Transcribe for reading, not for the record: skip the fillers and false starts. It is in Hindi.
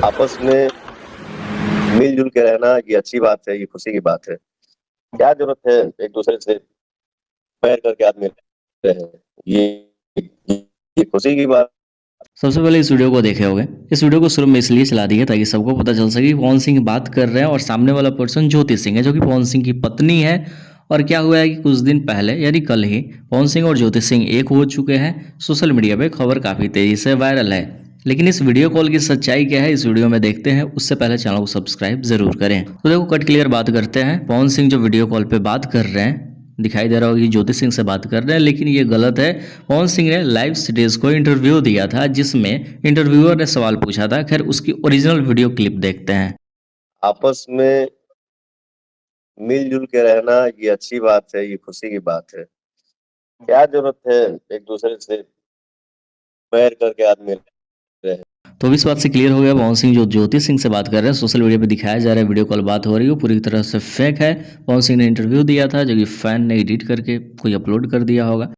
आपस में मिलजुल के रहना ये अच्छी बात है, ये खुशी की बात है। क्या जरूरत है एक दूसरे से पैर करके आदमी रहे। ये ये खुशी की बात। सबसे पहले इस वीडियो को देखे होंगे। इस वीडियो को शुरू में इसलिए चला दिया ताकि सबको पता चल सके कि पवन सिंह बात कर रहे हैं और सामने वाला पर्सन ज्योति सिंह है जो कि पवन सिंह की पत्नी है। और क्या हुआ है कि कुछ दिन पहले यानी कल ही पवन सिंह और ज्योति सिंह एक हो चुके हैं। सोशल मीडिया पे खबर काफ़ी तेज़ी से वायरल है। लेकिन इस वीडियो कॉल की सच्चाई क्या है इस वीडियो में देखते हैं, उससे पहले चैनल को सब्सक्राइब जरूर करें। तो देखो कट क्लियर बात करते हैं। पवन सिंह जो वीडियो कॉल पे बात कर रहे हैं, दिखाई दे रहा होगा कि ज्योति सिंह से बात कर रहे हैं, लेकिन ये गलत है। पवन सिंह ने लाइव स्टेज को इंटरव्यू दिया था जिसमें इंटरव्यूअर ने सवाल पूछा था। खैर उसकी ओरिजिनल वीडियो क्लिप देखते हैं। आपस में मिलजुल के रहना ये अच्छी बात है, ये खुशी की बात है। क्या जरूरत है एक दूसरे से पैर करके आदमी रहे। तो अब इस बात से क्लियर हो गया पवन सिंह जो ज्योति सिंह से बात कर रहे हैं सोशल मीडिया पे दिखाया जा रहा है वीडियो कॉल बात हो रही है पूरी तरह से फेक है। पवन सिंह ने इंटरव्यू दिया था जो कि फैन ने एडिट करके कोई अपलोड कर दिया होगा।